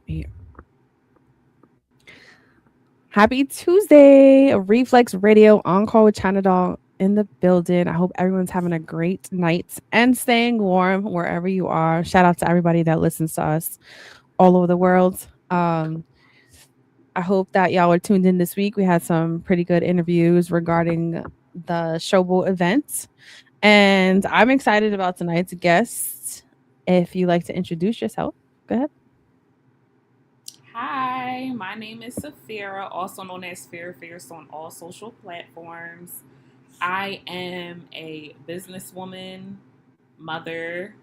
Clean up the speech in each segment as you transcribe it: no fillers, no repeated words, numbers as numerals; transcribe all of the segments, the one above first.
Yeah. Happy Tuesday, Reflex Radio on call with China Doll in the building. I hope everyone's having a great night and staying warm wherever you are. Shout out to everybody that listens to us all over the world. I hope that y'all are tuned in this week. We had some pretty good interviews regarding the Showboat event, and I'm excited about tonight's guest. If you like to introduce yourself, go ahead. Hi, my name is Phira, also known as Phira Phierce on all social platforms. I am a businesswoman, mother,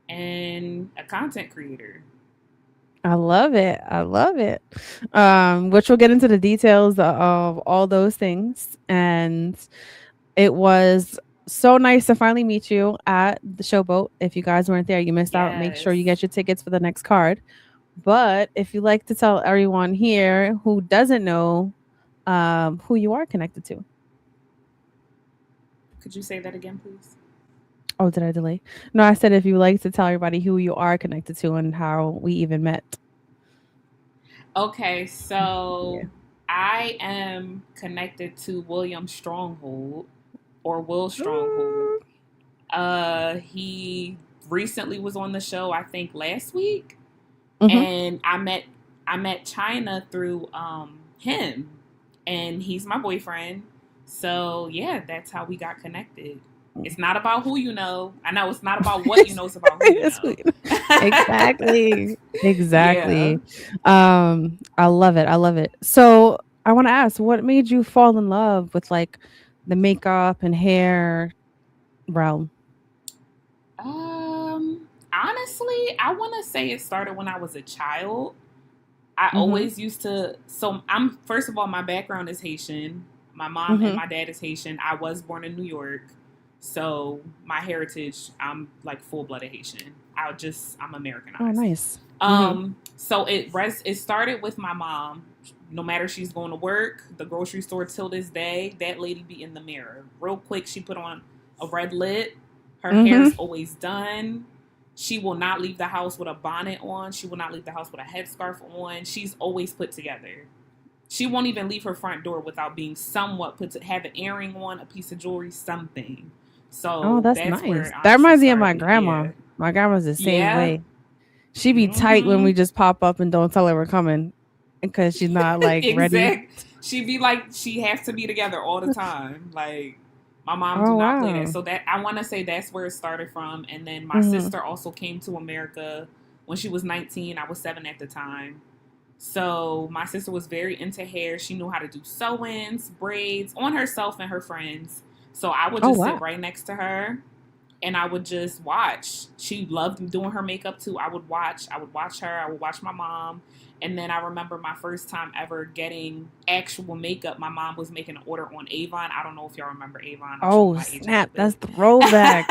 and a content creator. I love it. I love it. Which we'll get into the details of all those things. And it was so nice to finally meet you at the Showboat. If you guys weren't there, you missed out. Make sure Yes. you get your tickets for the next card. But if you like to tell everyone here who doesn't know who you are connected to. Could you say that again, please? Oh, did I delay? No, I said if you like to tell everybody who you are connected to and how we even met. Okay, Yeah. so I am connected to William Stronghold or Will Stronghold. He recently was on the show, I think last week, Mm-hmm. and I met China through him, and he's my boyfriend. So yeah, that's how we got connected. It's not about who you know. I know it's not about what you know. It's about who you Yes, know. exactly. Yeah. Exactly. I love it. I love it. So I want to ask, what made you fall in love with like the makeup and hair realm? Honestly, I want to say it started when I was a child. I Mm-hmm. always used to. So I'm first of all, my background is Haitian. My mom and Mm-hmm. my dad is Haitian. I was born in New York, so my heritage, I'm like full blooded Haitian. I'm Oh, Americanized. nice. Mm-hmm. So it started with my mom. No matter she's going to work, the grocery store till this day, that lady be in the mirror. Real quick, she put on a red lip. Her Mm-hmm. hair's always done. She will not leave the house with a bonnet on. She will not leave the house with a headscarf on. She's always put together. She won't even leave her front door without being somewhat put to have an earring on, a piece of jewelry, something. Oh, So that's that's where nice. it That honestly reminds me of my started. grandma. Yeah. My grandma's the same Yeah. way. She be tight when Mm-hmm. we just pop up and don't tell her we're coming because she's not like ready. Exact. She be like, she has to be together all the time. Like, my mom do Oh not play that. wow. So that I want to say that's where it started from. And then my Mm-hmm. sister also came to America when she was 19. I was 7 at the time. So my sister was very into hair. She knew how to do sew-ins, braids on herself and her friends. So I would Oh just sit wow. right next to her and I would just watch. She loved doing her makeup too. I would watch. I would watch her. I would watch my mom. And then I remember my first time ever getting actual makeup. My mom was making an order on Avon. I don't know if y'all remember Avon. I'm showing Oh my age a little snap. That's bit. throwback.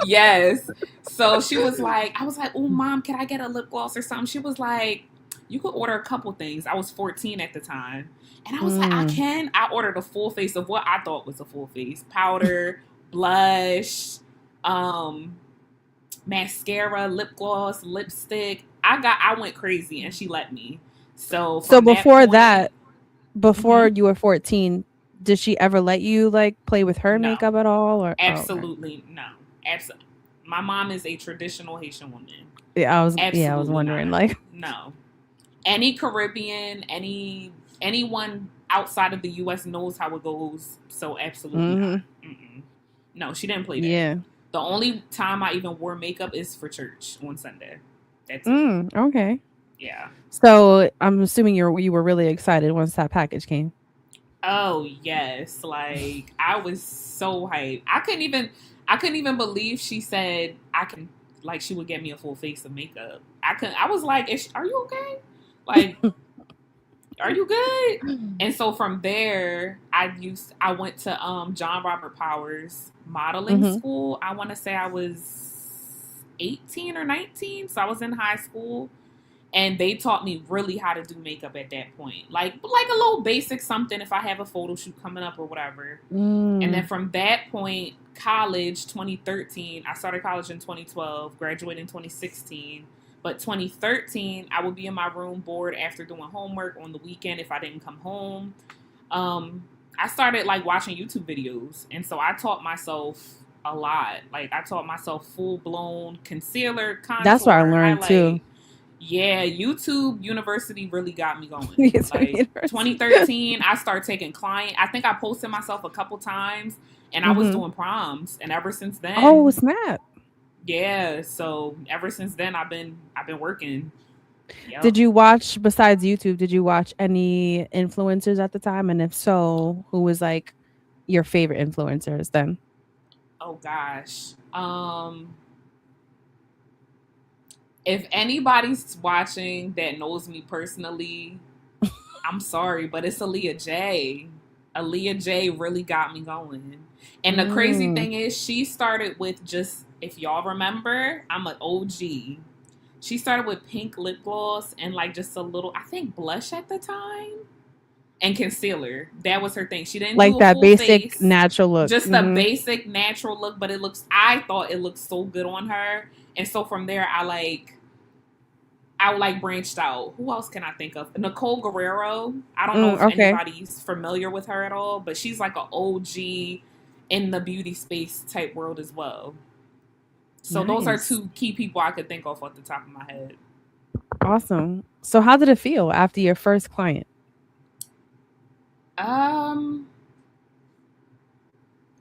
Yes. So she was like, I was like, oh, mom, can I get a lip gloss or something? She was like, you could order a couple things. I was 14 at the time. And I was like, I Mm. can. I ordered a full face of what I thought was a full face powder, blush, um, mascara, lip gloss, lipstick. I went crazy and she let me. So So from that before point, that, before mm-hmm, you were 14, did she ever let you like play with her no, makeup at all or oh okay. absolutely no. Absolutely. My mom is a traditional Haitian woman. Yeah, I was Absolutely wondering not. like No. Any Caribbean, anyone outside of the U.S. knows how it goes. So absolutely not. mhm. Mm-mm. No, she didn't play that. Yeah. The only time I even wore makeup is for church on Sunday. That's it. Okay. Yeah. So I'm assuming you were really excited once that package came. Oh yes, like I was so hyped. I couldn't even believe she said I can like she would get me a full face of makeup. I was like, are you okay? Like, are you good? And so from there, I went to John Robert Powers modeling Mhm. school. I want to say I was 18 or 19, so I was in high school and they taught me really how to do makeup at that point. Like a little basic something if I have a photo shoot coming up or whatever. And then Mm. from that point, college 2013, I started college in 2012, graduated in 2016. But 2013, I would be in my room bored after doing homework on the weekend if I didn't come home. I started like watching YouTube videos, and so I taught myself a lot. Like I taught myself full blown concealer, That's what I contour, learned too. highlight. Yeah, YouTube University really got me going. YouTube Like University. 2013, I started taking client. I think I posted myself a couple times, and I was Hmm. doing proms, and ever since Oh, then, snap. yeah. So ever since then, I've been working. Did Yep. you watch, besides YouTube, did you watch any influencers at the time? And if so, who was like your favorite influencers then? Oh gosh. If anybody's watching that knows me personally, I'm sorry, but it's Aaliyah J. Aaliyah J really got me going. And the crazy Mm, thing is, she started with just, if y'all remember, I'm an OG. She started with pink lip gloss and like just a little, I think, blush at the time and concealer. That was her thing. She didn't like do a that full basic face, natural look. just a Hmm. basic natural look, but I thought it looked so good on her. And so from there, I like branched out. Who else can I think of? Nicole Guerrero. I don't know Mm, if okay. anybody's familiar with her at all, but she's like an OG in the beauty space type world as well. So those are Nice. two key people I could think of off the top of my head. Awesome. So how did it feel after your first client? Um,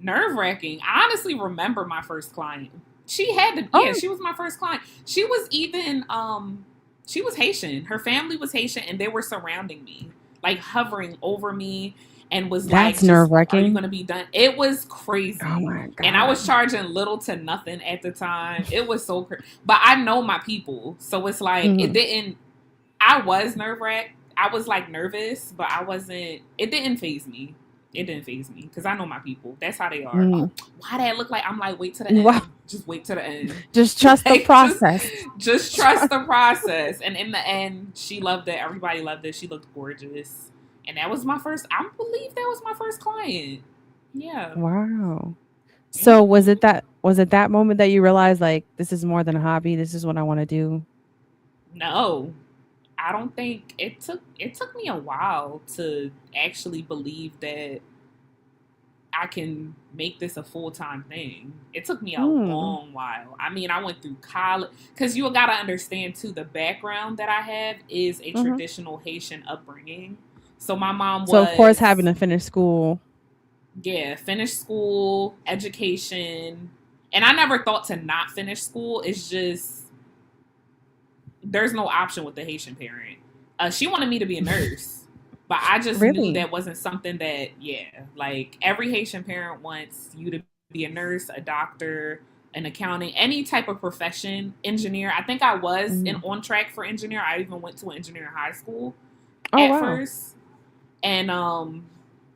Nerve wracking. I honestly remember my first client. She had to, yeah, Oh, she was my first client. She was Haitian. Her family was Haitian, and they were surrounding me, like hovering over me, and was that's like, nerve "Just, are you wracking. gonna be done?" It was Oh crazy, my and I was God. charging little to nothing at the time. It was so crazy, but I know my people, so it's like it Hmm. didn't. I was nerve wracked. I was like nervous, but I wasn't. It didn't phase me. It didn't phase me because I know my people. That's how they are. Mm. Oh, why that look like? I'm like, wait to the Wow. end. Just wait to the end. Just trust the Like process. just trust the process. And in the end, she loved it. Everybody loved it. She looked gorgeous. And that was my first. I believe that was my first client. Yeah. Wow. So Hmm. was it that moment that you realized like this is more than a hobby, this is what I want to do? No, I don't think it took me a while to actually believe that I can make this a full time thing. It took me a Mm. long while. I mean, I went through college because you got to understand too. The background that I have is a Hmm. traditional Haitian upbringing. So my mom So of course having was, to finish school. yeah, finished school, education, and I never thought to not finish school. It's just there's no option with the Haitian parent. She wanted me to be a nurse, but I just knew Really? that wasn't something that, yeah, like every Haitian parent wants you to be a nurse, a doctor, an accounting, any type of profession, engineer. I think I was in Mm. on track for engineer. I even went to an engineering high school Oh at wow. first, and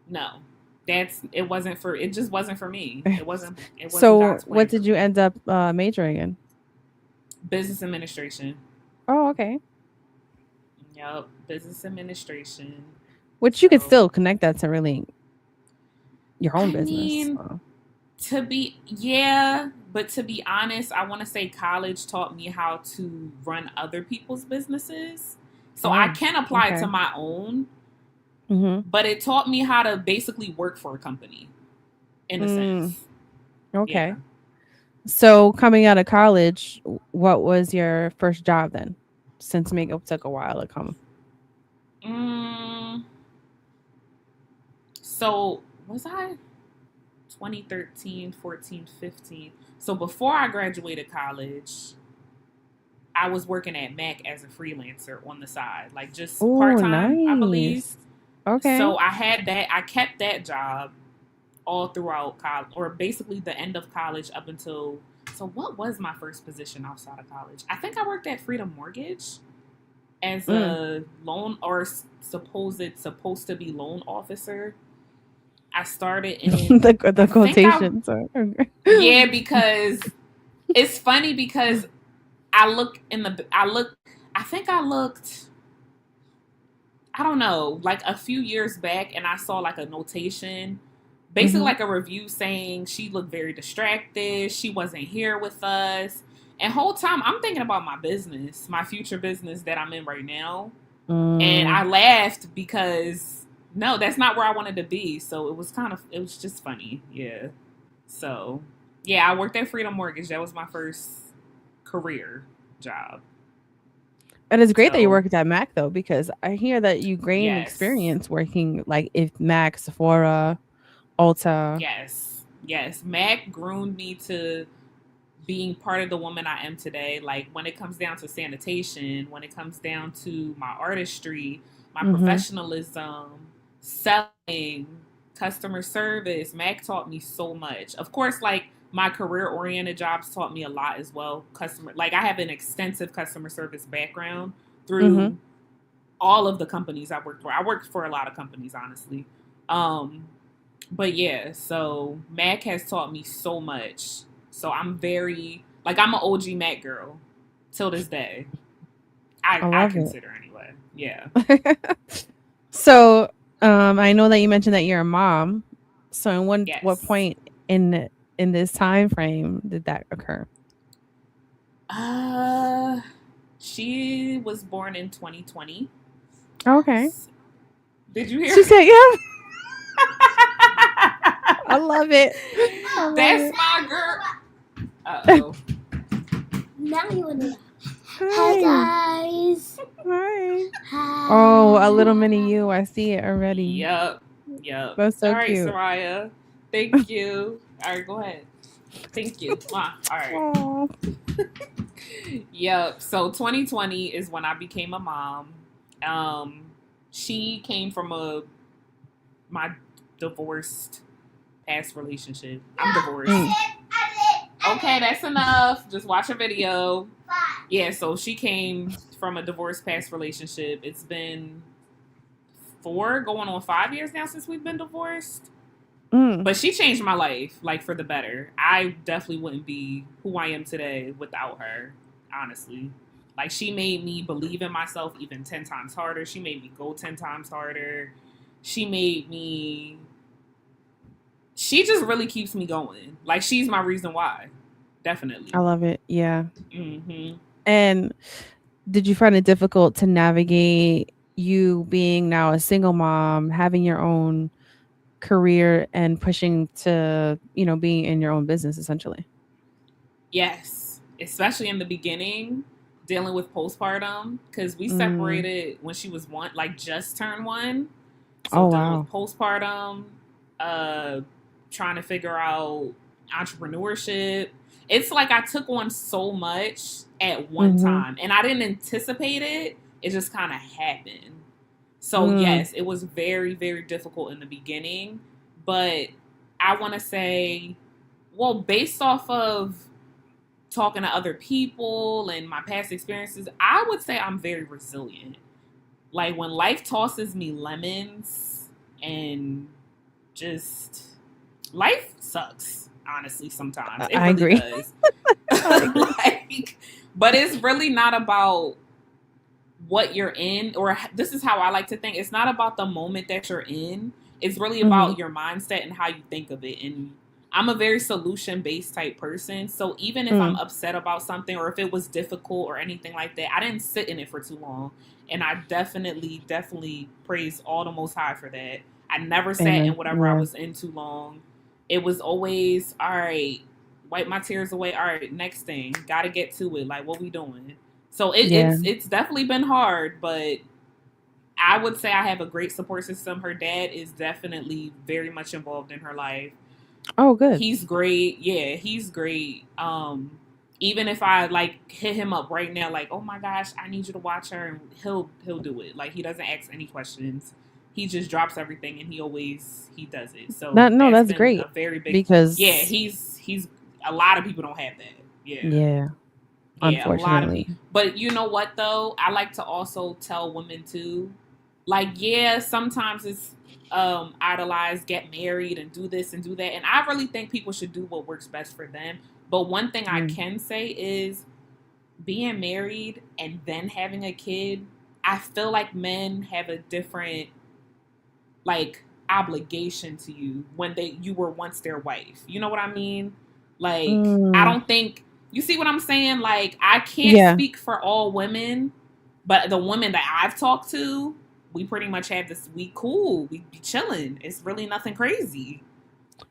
no, it wasn't for it. Just wasn't for me. It wasn't So God's what plan for did you me. end up majoring in? Business administration. Oh, okay. Yep, business administration. Which you could So, still connect that to really your own I business. mean, So. yeah, but to be honest, I want to say college taught me how to run other people's businesses. So I Oh, can apply it okay. to my own, Mm-hmm. but it taught me how to basically work for a company in a Mm, sense. Yeah. okay. So coming out of college, what was your first job then? Since makeup took a while to come. Mm, so was I 2013, 14, 15? So before I graduated college, I was working at Mac as a freelancer on the side, like just part Oh, time, I believe. nice. Okay. So I kept that job all throughout college, or basically the end of college up until. So what was my first position outside of college? I think I worked at Freedom Mortgage as Mm. a loan or supposed to be loan officer. I started in. The I think I quotations are Yeah, because it's funny because I think I looked, I don't know, like a few years back, and I saw like a notation, basically Mhm. like a review saying she looked very distracted, she wasn't here with us, And whole time I'm thinking about my business, my future business that I'm in right now. And Mm. I laughed because no, that's not where I wanted to be. So it was just funny. Yeah. So yeah, I worked at Freedom Mortgage. That was my first career job. And it's great that you So worked at Mac though, because I hear that you gain yes. experience working like if Mac, Sephora, Ulta. Yes. Yes. Mac groomed me to being part of the woman I am today. Like when it comes down to sanitation, when it comes down to my artistry, my Mm-hmm. professionalism, selling, customer service, Mac taught me so much. Of course, like my career oriented jobs taught me a lot as well. Like I have an extensive customer service background Mm-hmm. through all of the companies I worked for. I worked for a lot of companies, honestly. Um, but yeah, so Mac has taught me so much. So I'm very like I'm an OG Mac girl till this day. I I love consider anyway. Yeah. it. So, I know that you mentioned that you're a mom. So, in what Yes. point in this time frame did that occur? Uh she was born in 2020. Okay. Did you hear? She said, "Yeah, I love it. I love That's it." my girl. Uh-oh. Now you wanna know. Hi Hi. guys. Hi. Oh, a little Hi. mini you. I see it already. Yup. Yup. That's All so right, cute. Soraya. Thank you. All right, go ahead. Thank you. Mwah. All right. Oh. Yep. So 2020 is when I became a mom. Um, she came from my divorced past relationship. I'm divorced. Mm. Okay, that's enough. Just watch a video. Yeah, so she came from a divorced past relationship. It's been 4 going on 5 years now since we've been divorced. Mm. But she changed my life, like for the better. I definitely wouldn't be who I am today without her, honestly. Like she made me believe in myself even 10 times harder. She made me go 10 times harder. She made me she just really keeps me going. Like she's my reason why. I Definitely. love it. Yeah. Mhm. And did you find it difficult to navigate you being now a single mom, having your own career and pushing to, being in your own business essentially? Yes, especially in the beginning, dealing with postpartum because we Mm. separated when she was one, like just turned one. So Oh, dealing wow. with postpartum, uh, trying to figure out entrepreneurship. It's like I took on so much at one Mhm. time, and I didn't anticipate it. It just kind of happened. So Mm. yes, it was very very difficult in the beginning, but I want to say, well, based off of talking to other people and my past experiences, I would say I'm very resilient. Like when life tosses me lemons and just life sucks, honestly, sometimes. It I really agree. does. I agree. Like, but it's really not about what you're in, or this is how I like to think. It's not about the moment that you're in. It's really Mhm. about your mindset and how you think of it. And I'm a very solution based type person. So even if I'm Mm. upset about something or if it was difficult or anything like that, I didn't sit in it for too long. And I definitely praise all the Most High for that. I never sat in Amen. whatever I Yeah. was in too long. It was always, all right, wipe my tears away. All right, next thing. Gotta get to it. Like, what we doing? So Yeah. it's definitely been hard, but I would say I have a great support system. Her dad is definitely very much involved in her life. Oh, good. He's great. Yeah, he's great. Even if I like hit him up right now, like, oh my gosh, I need you to watch her, and he'll do it. Like he doesn't ask any questions. He just drops everything, and he does it. So That no, that's that's been a great very big. Yeah, because he's a lot of people don't have that. Yeah. yeah, Yeah, a lot of people. unfortunately. But you know what though? I like to also tell women too. Like, yeah, sometimes it's idolize, get married and do this and do that. And I really think people should do what works best for them. But one thing I Mm. can say is being married and then having a kid, I feel like men have a different like obligation to you when they you were once their wife. You know what I mean? Like I Mm. don't think You see what I'm saying? Like, I can't Yeah. speak for all women, but the women that I've talked to, we pretty much have this. We cool. We be chilling. It's really nothing crazy.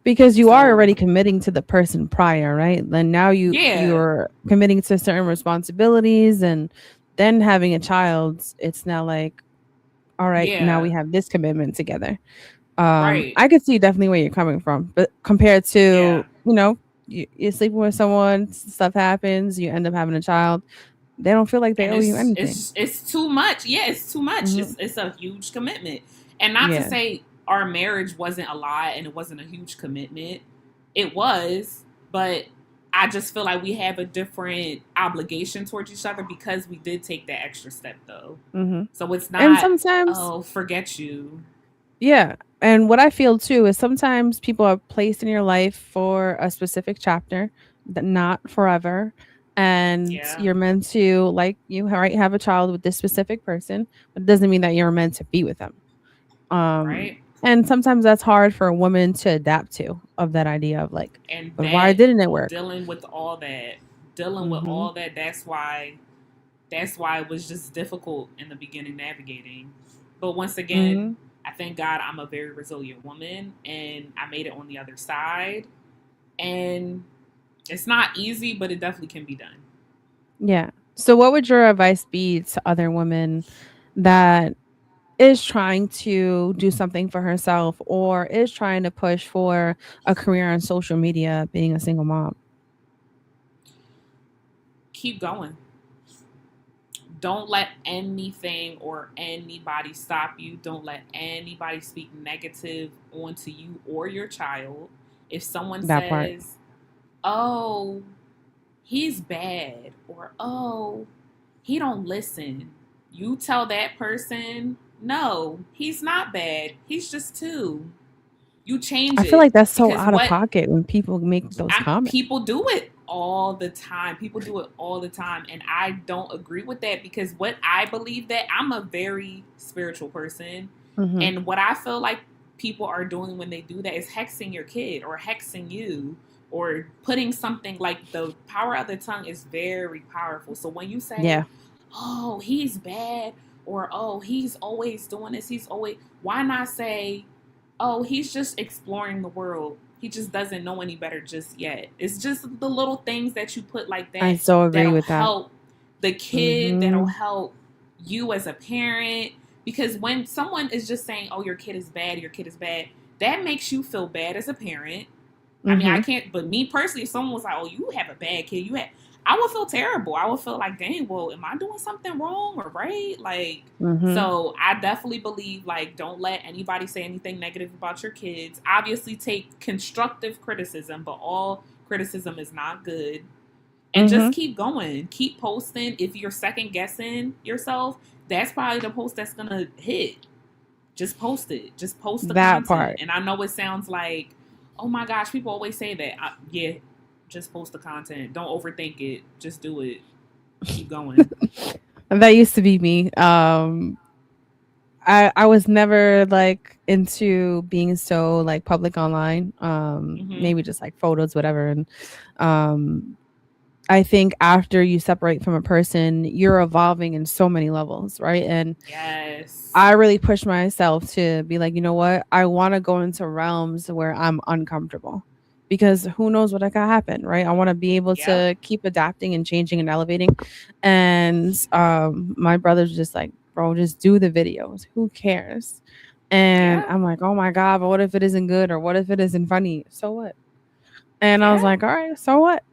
Because you are So already committing to the person prior, right? Then now yeah, you're committing to certain responsibilities, and then having a child, it's now like, all right, now we yeah, have this commitment together. right, I could see definitely where you're coming from, but compared to, yeah. you're sleeping with someone, stuff happens, you end up having a child, they don't feel like they And owe you it's anything. it's it's too much. Yeah, it's too much. Hmm. It's a huge commitment. And not to Yeah. say our marriage wasn't a lot and it wasn't a huge commitment. It was, but I just feel like we have a different obligation towards each other because we did take that extra step though. Hmm. So it's And not, sometimes, oh, forget you. yeah. And what I feel too is sometimes people are placed in your life for a specific chapter, that not forever. And Yeah, you're meant to, like you, right, have a child with this specific person, but it doesn't mean that you're meant to be with them. right. And sometimes that's hard for a woman to adapt to, of that idea of like, And but why that didn't it work? dealing with all that, dealing with Mm-hmm. all that, that's why it was just difficult in the beginning navigating. But once again, Mm-hmm. I thank God I'm a very resilient woman and I made it on the other side. And it's not easy, but it definitely can be done. Yeah. So what would your advice be to other women that is trying to do something for herself or is trying to push for a career on social media being a single mom? Keep going. Don't let anything or anybody stop you. Don't let anybody speak negative onto you or your child. If someone That part. says, "Oh, he's bad," or "Oh, he don't listen," you tell that person, "No, he's not bad. He's just two." You change I feel it like that's so because out of what pocket when people make those comments. people do it all the time. People do it all the time, and I don't agree with that because what I believe that I'm a very spiritual person, Hmm. and what I feel like people are doing when they do that is hexing your kid or hexing you or putting something like the power of the tongue is very powerful. So when you say, Yeah. "Oh, he's bad," or "Oh, he's always doing this," he's always why not say, "Oh, he's just exploring the world. He just doesn't know any better just yet." It's just the little things that you put like I that so agree that'll with that. help the kid, that'll Hmm. help you as a parent. Because when someone is just saying, "Oh, your kid is bad, your kid is bad," that makes you feel bad as a parent. I mean, I Hmm. can't, but me personally, if someone was like, "Oh, you have a bad kid," I would feel terrible. I would feel like, dang, well, am I doing something wrong or right? Like, Hmm. so I definitely believe, like, don't let anybody say anything negative about your kids. Obviously, take constructive criticism, but all criticism is not good. And just Hmm. keep going. Keep posting. If you're second guessing yourself, that's probably the post that's going to hit. Just post it. Just post the That content. part. And I know it sounds like, oh my gosh, people always say that. Yeah, just post the content. Don't overthink it. Just do it. Keep going. That used to be me. I was never like into being so like public online. Mm-hmm. Maybe just like photos, whatever. And um I think after you separate from a person, you're evolving in so many levels, right? And Yes. I really push myself to be like, you know what? I want to go into realms where I'm uncomfortable because who knows what could happen, right? I want to be able Yep. to keep adapting and changing and elevating. And my brother's just like, bro, just do the videos. Who cares? And Yeah. I'm like, oh my God, but what if it isn't good or what if it isn't funny? So what? And I was Yeah. like, all right, so what?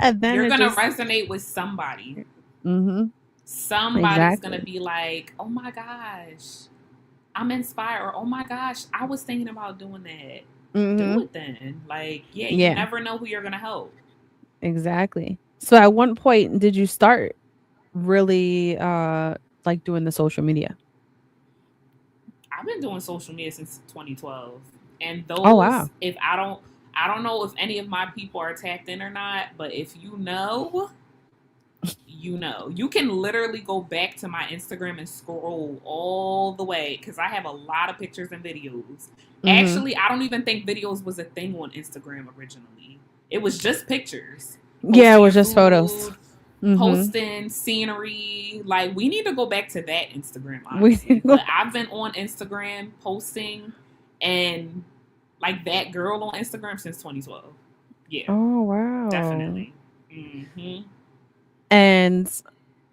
And then You're it going to just, resonate with somebody. mm-hmm, Somebody's going to exactly. be like, oh my gosh, I'm inspired. Or, oh my gosh, I was thinking about doing that. Do Mm-hmm. it then. Like, yeah, you Yeah, never know who you're going to help. exactly. So at one point did you start really like doing the social media? I've been doing social media since 2012. And Oh wow. those, if I don't know if any of my people are tapped in or not, but if you know, you know. You can literally go back to my Instagram and scroll all the way because I have a lot of pictures and videos. Mm-hmm. Actually, I don't even think videos was a thing on Instagram originally. It was just pictures. Yeah, it posting your was just photos. food, Mm-hmm. posting scenery. Like, we need to go back to that Instagram, We honestly. But I've been on Instagram posting and like that girl on Instagram since 2012. Yeah, Oh wow. definitely. Hmm. And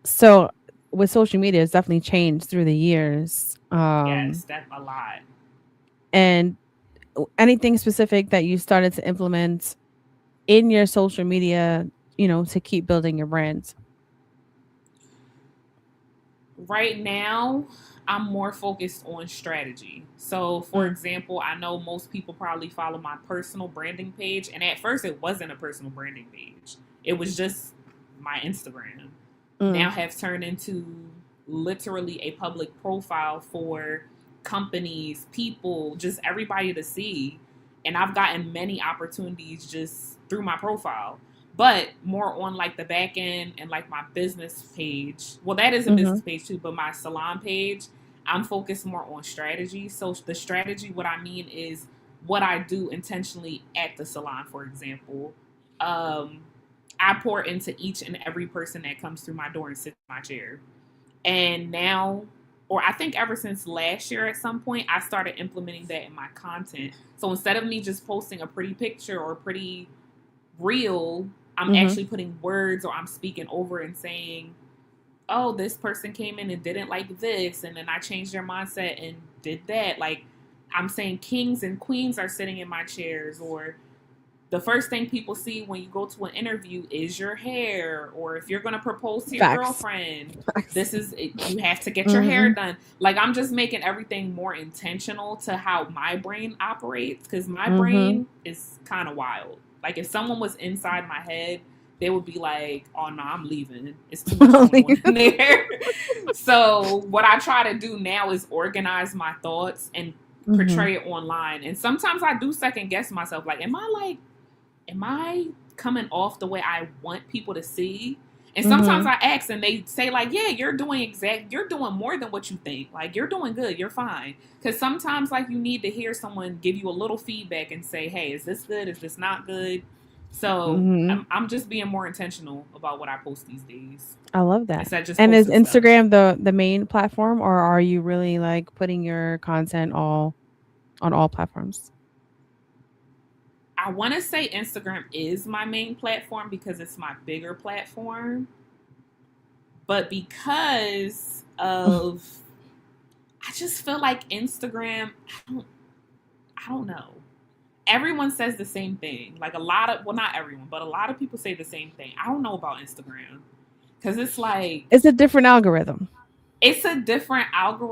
so with social media, it's definitely changed through the years. Yes, that's a lot. And anything specific that you started to implement in your social media, to keep building your brand? Right now, I'm more focused on strategy. So, for Mm, example, I know most people probably follow my personal branding page, and at first, it wasn't a personal branding page, it was just my Instagram. mm, Now, have turned into literally a public profile for companies, people, just everybody to see. And I've gotten many opportunities just through my profile, but more on like the back end and like my business page. Well, that is a mm-hmm. business page too, but my salon page, I'm focused more on strategy. So the strategy, what I mean is what I do intentionally at the salon, for example. Um, I pour into each and every person that comes through my door and sits in my chair. And now, or I think ever since last year at some point, I started implementing that in my content. So instead of me just posting a pretty picture or a pretty reel, I'm Mm-hmm. actually putting words or I'm speaking over and saying, oh, this person came in and didn't like this. And then I changed their mindset and did that. Like, I'm saying kings and queens are sitting in my chairs, or the first thing people see when you go to an interview is your hair, or if you're going to propose to your Facts. girlfriend, Facts. this is you have to get your hair Mm-hmm. done. Like, I'm just making everything more intentional to how my brain operates, because my Mm-hmm. brain is kind of wild. Like, if someone was inside my head, they would be like, oh no, I'm leaving, it's too much going on in there. So what I try to do now is organize my thoughts and Mm-hmm. portray it online. And sometimes I do second guess myself, like, am I coming off the way I want people to see? And sometimes Mm-hmm. I ask and they say like, yeah, you're doing more than what you think. Like, you're doing good, you're fine. Cuz sometimes like you need to hear someone give you a little feedback and say, "Hey, is this good? Is this not good?" So, Mm-hmm. I'm just being more intentional about what I post these days. I love that. Instead of just And is posting stuff. Instagram the main platform, or are you really like putting your content all on all platforms? I want to say Instagram is my main platform because it's my bigger platform, but because of I just feel like Instagram, I don't know. Everyone says the same thing. Like, a lot of, well, not everyone, but a lot of people say the same thing. I don't know about Instagram because it's like It's a different algorithm. it's a different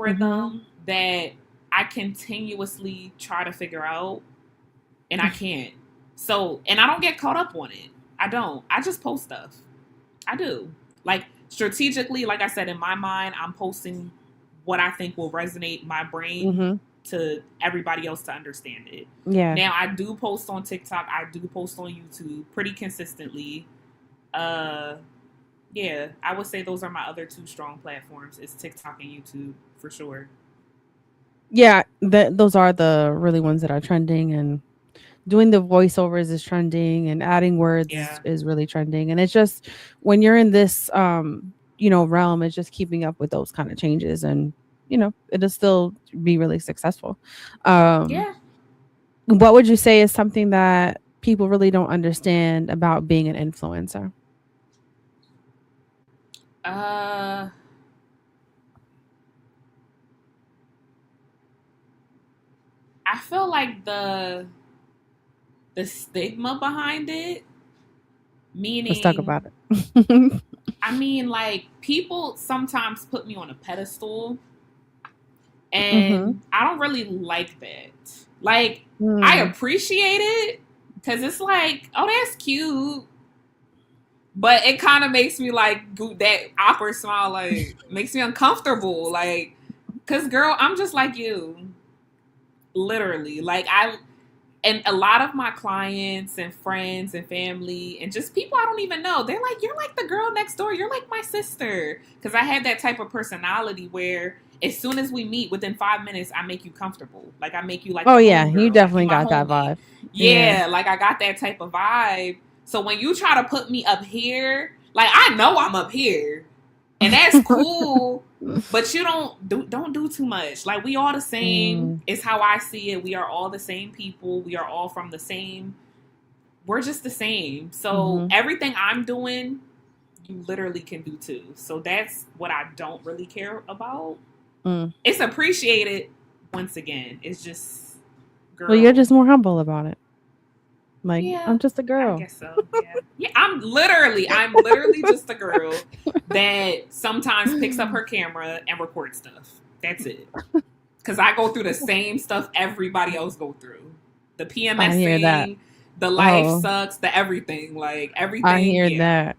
Mm-hmm. algorithm that I continuously try to figure out, and I can't. So, and I don't get caught up on it. I don't. I just post stuff. I do. Like, strategically, like I said, in my mind, I'm posting what I think will resonate my brain Mm-hmm. to everybody else to understand it. Yeah. Now, I do post on TikTok. I do post on YouTube pretty consistently. Uh, yeah, I would say those are my other two strong platforms. It's TikTok and YouTube for sure. Yeah, those are the really ones that are trending, and doing the voiceovers is trending, and adding words is, Yeah. is really trending. And it's just when you're in this realm, it's just keeping up with those kind of changes, and it'll still be really successful. Um Yeah. what would you say is something that people really don't understand about being an influencer? Uh, I feel like the stigma behind it, Let's talk meaning, about it. I mean, like, people sometimes put me on a pedestal, Mhm. and I don't really like that. Like, I Mm. appreciate it because it's like, oh, that's cute, but it kind of makes me like that awkward smile, like, makes me uncomfortable, like, because girl, I'm just like you, literally. Like, and a lot of my clients and friends and family and just people I don't even know, they're like, you're like the girl next door. You're like my sister. Because I had that type of personality where as soon as we meet, within 5 minutes, I make you comfortable. Like, I make you like Oh a yeah, you homegirl, like you definitely my got that homie. vibe. Yeah. Yeah, like I got that type of vibe. So when you try to put me up here, like I know I'm up here, and that's cool. But you don't do too much. Like we all the same. Is how I see it. We are all the same people. We are all from the same. We're just the same. So everything I'm doing, you literally can do too. So that's what I don't really care about. It's appreciated. Once again, it's just. Girl. Well, you're just more humble about it. Like, yeah, I'm just a girl. I guess so. Yeah, I'm literally just a girl that sometimes picks up her camera and records stuff. That's it. Because I go through the same stuff everybody else go through. The PMS thing, the life sucks, the everything, like everything. I hear that.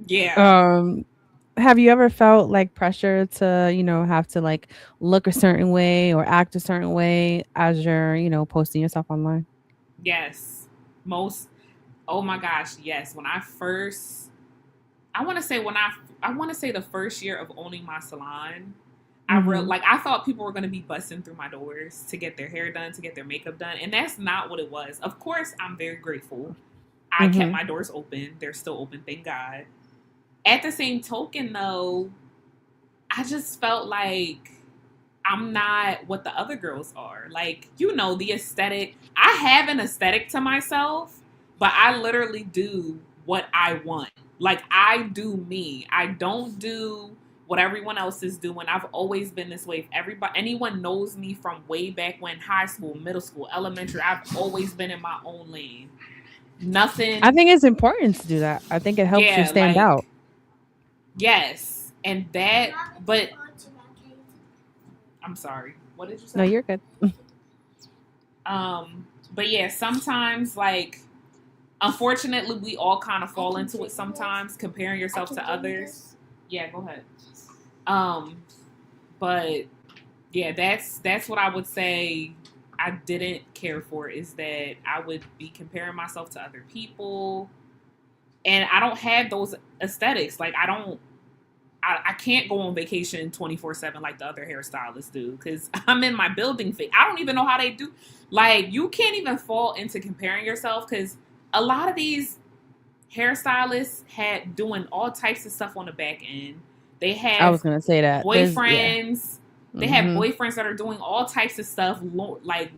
Yeah. Have you ever felt like pressure to, have to like look a certain way or act a certain way as you're, posting yourself online? Yes. Oh my gosh, yes. When I first, I want to say the first year of owning my salon, I thought people were going to be busting through my doors to get their hair done, to get their makeup done. And that's not what it was. Of course, I'm very grateful. I kept my doors open. They're still open, thank God. At the same token, though, I just felt like I'm not what the other girls are. Like, the aesthetic. I have an aesthetic to myself, but I literally do what I want. Like, I do me. I don't do what everyone else is doing. I've always been this way. If anyone knows me from way back when, high school, middle school, elementary, I've always been in my own lane. Nothing. I think it's important to do that. I think it helps you stand out. Yes. And that, but I'm sorry. What did you say? No, you're good. But yeah, sometimes like, unfortunately, we all kind of fall into it sometimes, comparing yourself to others. Yeah, go ahead. But yeah, that's what I would say I didn't care for, is that I would be comparing myself to other people. And I don't have those aesthetics. Like, I can't go on vacation 24/7 like the other hairstylists do, because I'm in my building phase. I don't even know how they do. Like, you can't even fall into comparing yourself, because a lot of these hairstylists had doing all types of stuff on the back end. They have, I was gonna say that, boyfriends. They have boyfriends that are doing all types of stuff, like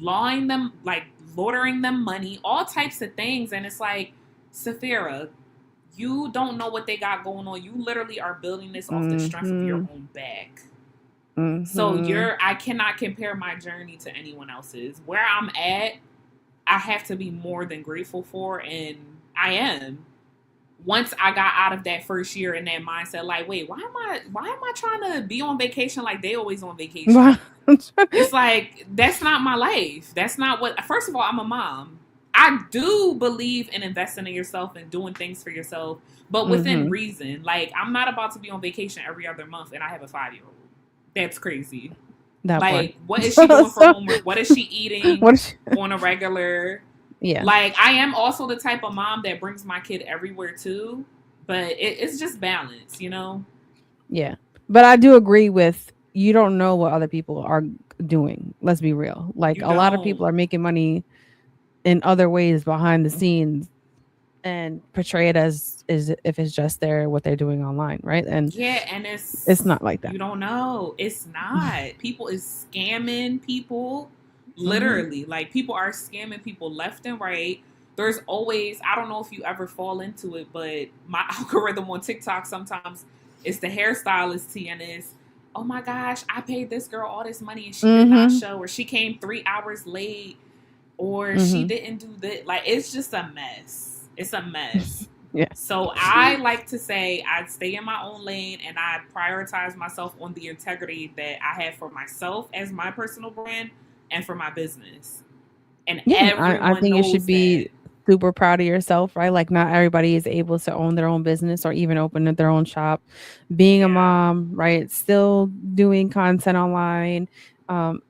lawing them, like loitering them money, all types of things. And it's like, Phira, you don't know what they got going on. You literally are building this off the strength of your own back. So I cannot compare my journey to anyone else's. Where I'm at, I have to be more than grateful for, and I am. Once I got out of that first year in that mindset, like, wait, why am I trying to be on vacation like they always on vacation? It's like, that's not my life. That's not what. First of all, I'm a mom. I do believe in investing in yourself and doing things for yourself, but within reason. Like, I'm not about to be on vacation every other month and I have a 5-year-old. That's crazy. What is she doing for homework? What is she eating on a regular? Yeah. Like, I am also the type of mom that brings my kid everywhere too, but it's just balance, Yeah. But I do agree with, you don't know what other people are doing. Let's be real. Like, a lot of people are making money in other ways behind the scenes and portray it as if it's just what they're doing online, right? And yeah, and it's not like that. You don't know. It's not. People is scamming people, literally. Like, people are scamming people left and right. There's always, I don't know if you ever fall into it, but my algorithm on TikTok sometimes, it's the hairstylist tea, and it's, oh my gosh, I paid this girl all this money and she did not show, or she came 3 hours late, or she didn't do that. Like, it's just a mess. It's a mess. Yeah. So I like to say I stay in my own lane, and I prioritize myself on the integrity that I have for myself as my personal brand and for my business. And I think you should be super proud of yourself, right? Like, not everybody is able to own their own business or even open their own shop. Being a mom, right? Still doing content online.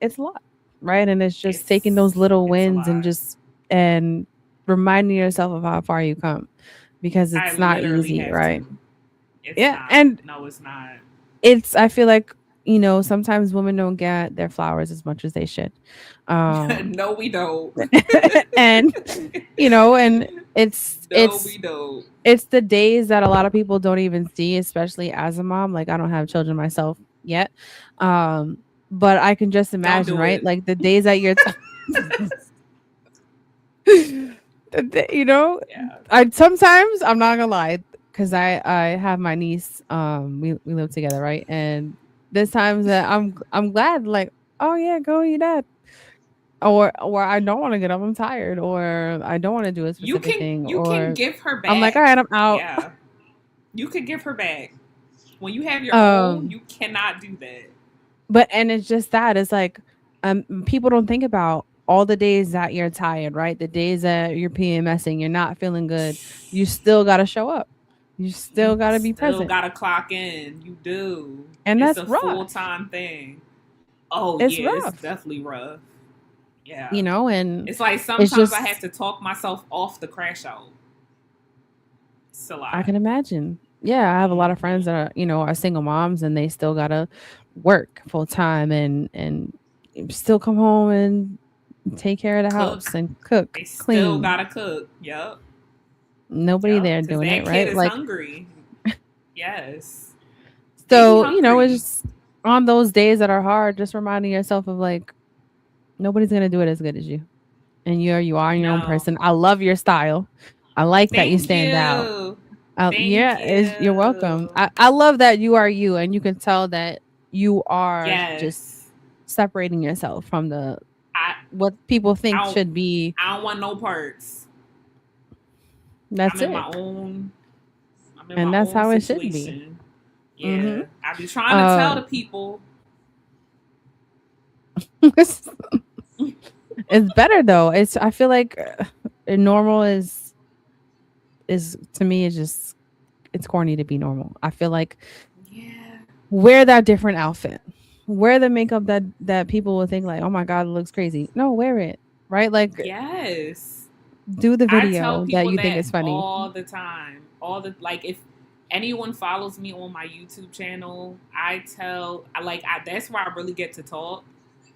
It's a lot, right? And it's just taking those little wins and reminding yourself of how far you come, because it's not easy, right? It's not. And no, it's not. I feel like, sometimes women don't get their flowers as much as they should. No, we don't. And and it's No, it's we don't. it's the days that a lot of people don't even see, especially as a mom. Like, I don't have children myself yet. But I can just Don't imagine, do right? it. Like the days that you're you know, Yeah. I sometimes, I'm not gonna lie, because I have my niece. We live together, right? And there's times that I'm glad, like, oh yeah, go eat that. Or I don't want to get up, I'm tired, or I don't want to do a You specific can thing, you can or give her I'm like, all back. right, I'm out. Yeah. You could give her back. When you have your own, Um, you cannot do that. but and it's just that it's like, people don't think about all the days that you're tired, right? The days that you're PMSing, you're not feeling good. You still gotta show up. You You still gotta be still present. gotta clock in. You do. And It's that's a full rough. time thing. Oh It's yeah, it's rough, definitely rough. Yeah. and It's like it's sometimes I have just, to talk myself off the crash out. It's a I lot. can imagine. Yeah, I have a lot of friends Hmm. that are single moms, and they still gotta work full time, and still come home and take care of the house Cook. and cook, They still clean. gotta cook. Yep. Nobody Yep. there Because doing it, that kid right? is Like, hungry. Yes. They be so, it's hungry. just on those days that are hard, just reminding yourself of, like, nobody's gonna do it as good as you. And you are your own No. person. I love your style. I like that you Thank stand out. you. Thank Yeah, you're welcome. you. I love that you are you, and you can tell that you are just Yes. separating yourself from the I what people think I don't should be. I don't want no parts. I'm That's in my it, own I'm in and my that's own how it should be. situation. Hmm. Yeah. I be trying to tell Uh, the people. it's better though. I feel like, normal is to me, is just, it's corny to be normal. I feel like, Yeah. wear that different outfit. Wear the makeup that people will think like, "Oh my god, it looks crazy." No, wear it. Right? Like, Yes. do the I tell video that people you think that is funny. all the time. All the like if anyone follows me on my YouTube channel, that's where I really get to talk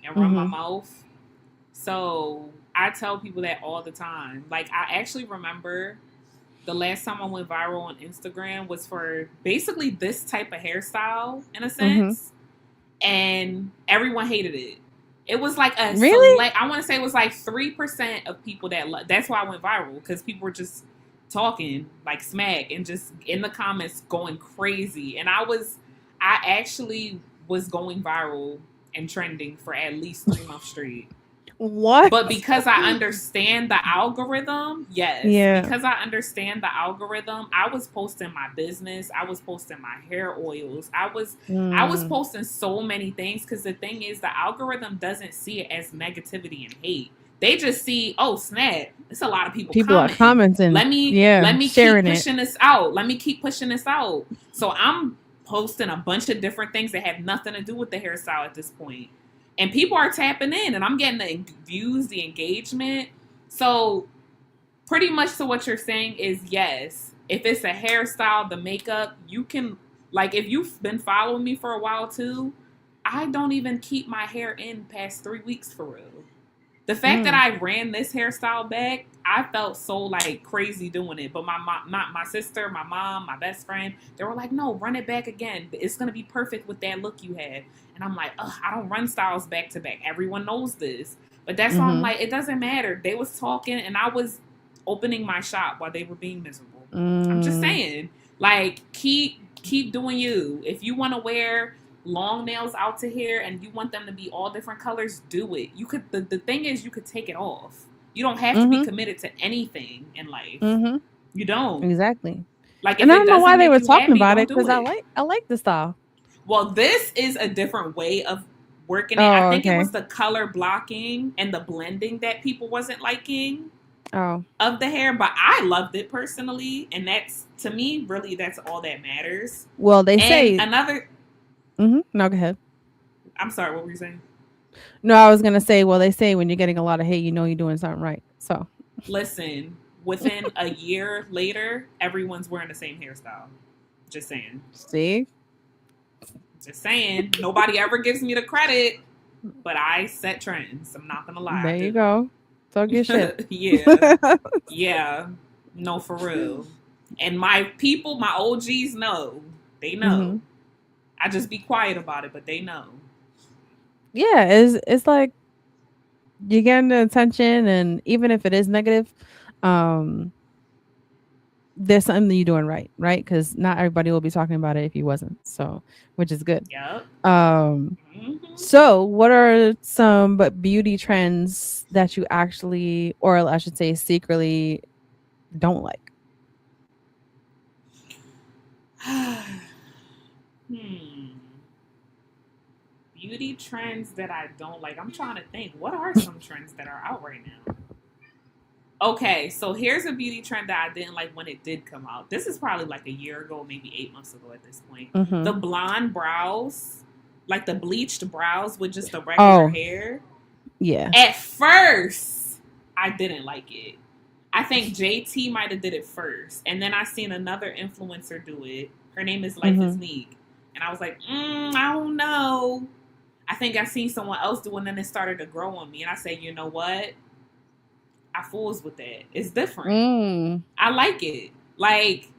and run my Mhm. mouth. So I tell people that all the time. Like I actually remember the last time I went viral on Instagram was for basically this type of hairstyle in a Mhm. sense, and everyone hated it. It was like a Really? select. I want to say it was like 3% of people that. That's why I went viral because people were just talking like smack and just in the comments going crazy. And I actually was going viral and trending for at least 3 months straight. What? But because I understand the algorithm, yes, Yeah. because I understand the algorithm, I was posting my business, I was posting my hair oils, I was Mm. posting so many things because the thing is the algorithm doesn't see it as negativity and hate. They just see, oh snap, it's a lot of people People are commenting. commenting. Let Yeah, me keep sharing it. pushing this out. Let me keep pushing this out. So I'm posting a bunch of different things that have nothing to do with the hairstyle at this point, and people are tapping in and I'm getting the views, the engagement. So pretty much to what you're saying is yes, if it's a hairstyle, the makeup, you can, like, if you've been following me for a while too, I don't even keep my hair in past 3 weeks for real. The fact that Mm. I ran this hairstyle back, I felt so like crazy doing it. But my mom, my sister, my mom, my best friend, they were like, "No, run it back again. It's gonna be perfect with that look you had." And I'm like, "Ugh, I don't run styles back to back. Everyone knows this." But that's why I'm Mhm. like, it doesn't matter. They was talking, and I was opening my shop while they were being miserable. I'm just Mm. saying, like, keep doing you. If you want to wear long nails out to here and you want them to be all different colors, do it. You could the thing is you could take it off. You don't have to be Mhm. committed to anything in life. Mhm. You don't. Exactly. Like if And I it don't know why doesn't they make were you talking happy, about don't it, do because I it. like I like the style. Well, this is a different way of working it. I Oh, think it okay. was the color blocking and the blending that people wasn't liking Oh. of the hair, but I loved it personally, and that's to me really that's all that matters. Well, they And say. another, No, go ahead. I'm sorry, what were you saying? No, I was gonna say, well, they say when you're getting a lot of hate, you're doing something right. So, Listen, within a year later, everyone's wearing the same hairstyle. Just saying. see, Just saying, nobody ever gives me the credit, but I set trends. I'm not gonna lie. There you go. Talk your shit. Yeah. Yeah. No, for real. And my people, my OGs know. They know. I just be quiet about it, but they know. Yeah, it's like you're getting the attention, and even if it is negative, um, there's something that you're doing right? Because not everybody will be talking about it if you wasn't. So, which is good. Yep. So what are some beauty trends that you actually, or I should say, secretly don't like? Beauty trends that I don't like. I'm trying to think. What are some trends that are out right now? Okay, so here's a beauty trend that I didn't like when it did come out. This is probably like a year ago, maybe 8 months ago at this point. The blonde brows, like the bleached brows with just the regular hair. Yeah. At first, I didn't like it. I think JT might have did it first. And then I seen another influencer do it. Her name is Life is Neek. And I was like, I don't know. I think I seen someone else do it, and then it started to grow on me. And I said, you know what? I fools with that. It's different. I like it. Like,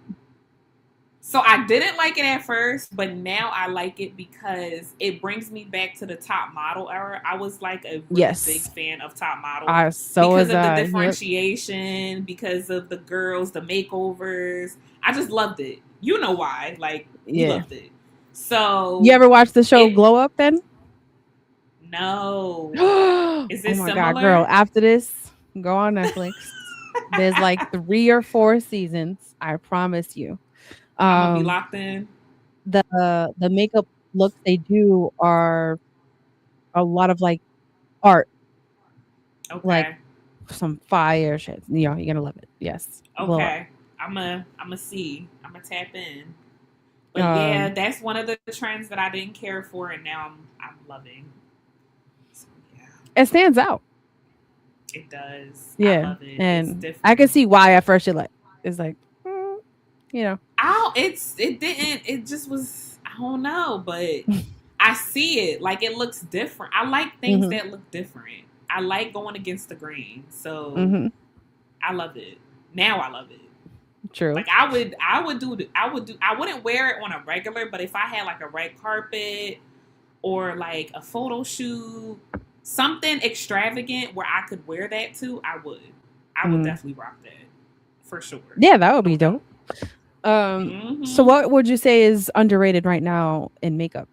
so I didn't like it at first, but now I like it because it brings me back to the Top Model era. I was like a really big fan of Top Model. Because of the differentiation, because of the girls, the makeovers. I just loved it. You know why. Like, you loved it. So you ever watch the show Glow Up then? No. Is it similar? God, girl. After this, go on Netflix. There's like 3 or 4 seasons. I promise you. I'm gonna be locked in. The makeup looks they do are a lot of like art. Okay. Like some fire shit. You know, you're gonna love it. Yes. Okay. I'm gonna see. I'm gonna tap in. But yeah, that's one of the trends that I didn't care for, and now I'm loving. So, yeah. It stands out. It does. Yeah. I love it. And I can see why at first you're like, it's like, you know. It just was, I don't know, but I see it. Like, it looks different. I like things that look different. I like going against the grain. So I love it. Now I love it. True. Like I wouldn't wear it on a regular, but if I had like a red carpet or like a photo shoot, something extravagant where I could wear that to, I would definitely rock that for sure. Yeah, that would be dope. So what would you say is underrated right now in makeup?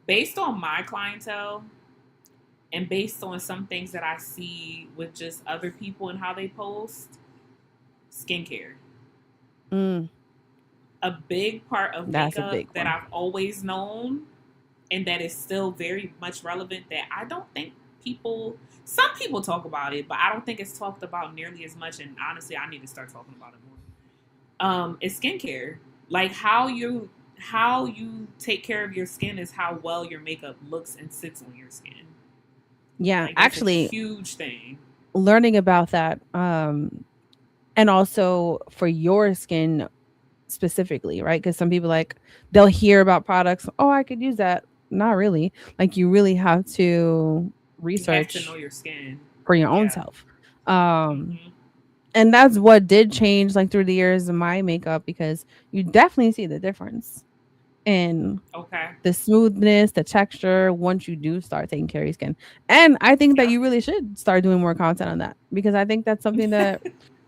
Based on my clientele and based on some things that I see with just other people and how they post, skincare. A big part of makeup that I've always known and that is still very much relevant that I don't think some people talk about it, but I don't think it's talked about nearly as much, and honestly I need to start talking about it more. It's skincare. Like how you take care of your skin is how well your makeup looks and sits on your skin. Yeah, like, actually a huge thing. Learning about that, and also for your skin specifically, right? Because some people they'll hear about products. Oh, I could use that. Not really. Like you really have to research. You have to know your skin for your own self. And that's what did change through the years of my makeup, because you definitely see the difference in the smoothness, the texture once you do start taking care of your skin. And I think that you really should start doing more content on that, because I think that's something that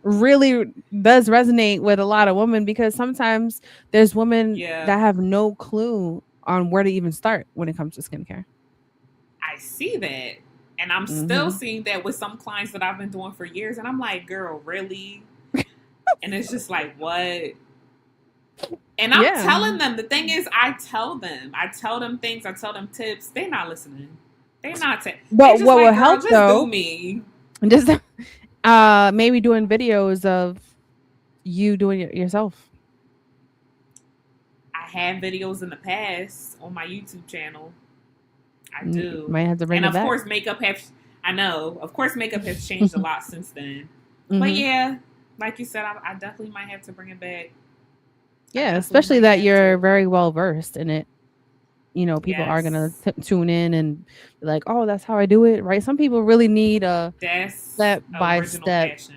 really does resonate with a lot of women, because sometimes there's women that have no clue on where to even start when it comes to skincare. I see that. And I'm still seeing that with some clients that I've been doing for years. And I'm like, girl, really? And it's just like, what? And I'm telling them. The thing is, I tell them things. I tell them tips. They're not listening. They're not. But what will help, just though, do me. Just maybe doing videos of you doing it yourself. I had videos in the past on my YouTube channel. I do. Might have to bring it back. Of course, makeup has changed a lot since then. But yeah, like you said, I definitely might have to bring it back. Yeah, especially that you're very well versed in it. You know, people are gonna Yes. tune in and be like, "Oh, that's how I do it," right? Some people really need a That's step by original step passion.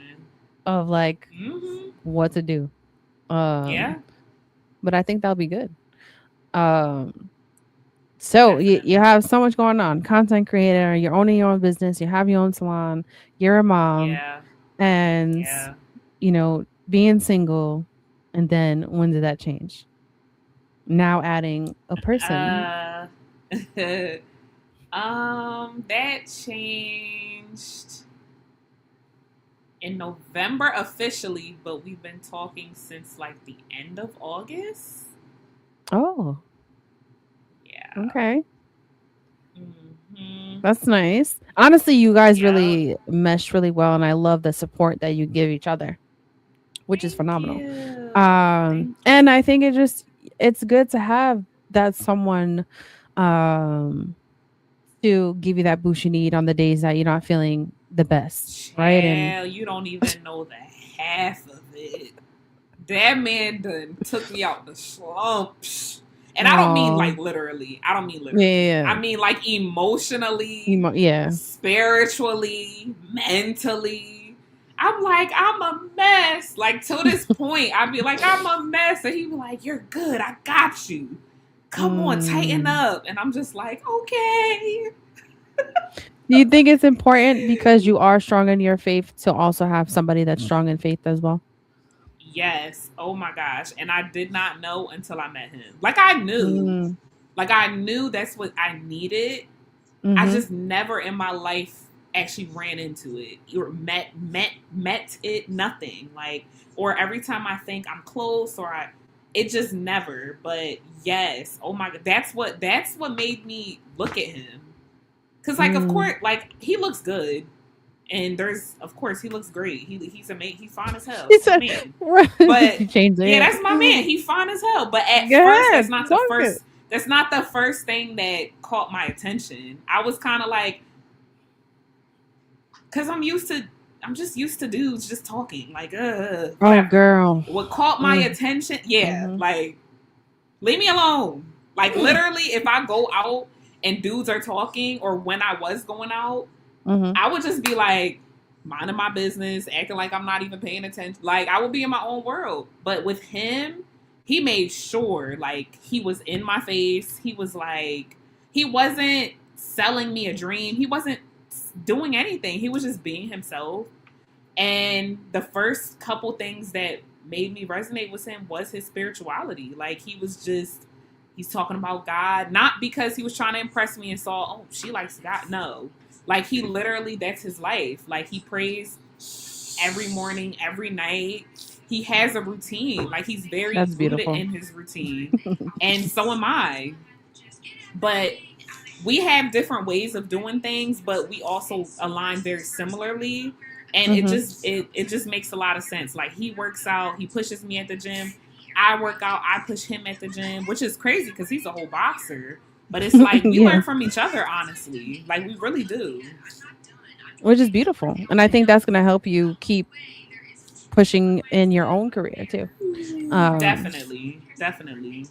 of like Mm-hmm. what to do. Yeah, But I think that'll be good. Um, so you definitely. have so much going on. Content creator, you're owning your own business, you have your own salon, you're a mom, Yeah, and yeah. being single. And then when did that change? Now adding a person. Uh, that changed in November officially, but we've been talking since like the end of August. Oh, Yeah. okay. Mm-hmm. That's nice. Honestly, you guys Yeah. really mesh really well, and I love the support that you give each other, which is Thank phenomenal. you. And I think it's good to have that someone um to give you that boost you need on the days that you're not feeling the best, right? And Child, you don't even know the half of it. That man done took me out the slumps. And I don't mean oh, like literally. I don't mean yeah, literally. yeah, I mean like emotionally, yeah. spiritually, mentally. I'm like, I'm a mess. Like to this point, I'd be like, I'm a mess. And he'd be like, you're good. I got you. Come on, tighten Mm. up. And I'm just like, okay. Do you think it's important because you are strong in your faith to also have somebody that's strong in faith as well? Yes. Oh my gosh. And I did not know until I met him. Like I knew. Mm. Like I knew that's what I needed. I Mm-hmm. just never in my life actually ran into it or met it, nothing. Like, or every time I think I'm close or it just never. But yes, oh my god, that's what made me look at him. Cause like of Mm. course, like he looks good, and there's of course he looks great. He's amazing. He's fine as hell. He That's my said, man. you But changed yeah, it. that's my man. He's fine as hell. But at Go first, ahead. Talk it. that's not the first thing that caught my attention. I was kind of like, because I'm just used to dudes just talking, like, Oh, whatever. girl. What caught my attention, yeah, Mm-hmm. like, leave me alone. Like, literally, if I go out and dudes are talking, or when I was going out, Mm-hmm. I would just be like, minding my business, acting like I'm not even paying attention. Like, I would be in my own world. But with him, he made sure, like, he was in my face. He was like, he wasn't selling me a dream. He wasn't doing anything. He was just being himself. And the first couple things that made me resonate with him was his spirituality. Like he's talking about God, not because he was trying to impress me and saw, oh, she likes God. No. Like he literally, that's his life. Like he prays every morning, every night. He has a routine. Like he's very That's rooted beautiful. in his routine. And so am I. But we have different ways of doing things, but we also align very similarly. And Mm-hmm. it just makes a lot of sense. Like he works out, he pushes me at the gym. I work out, I push him at the gym, which is crazy because he's a whole boxer. But it's like we Yeah, learn from each other, honestly. Like we really do. which is beautiful. And I think that's going to help you keep pushing in your own career too. Definitely, definitely.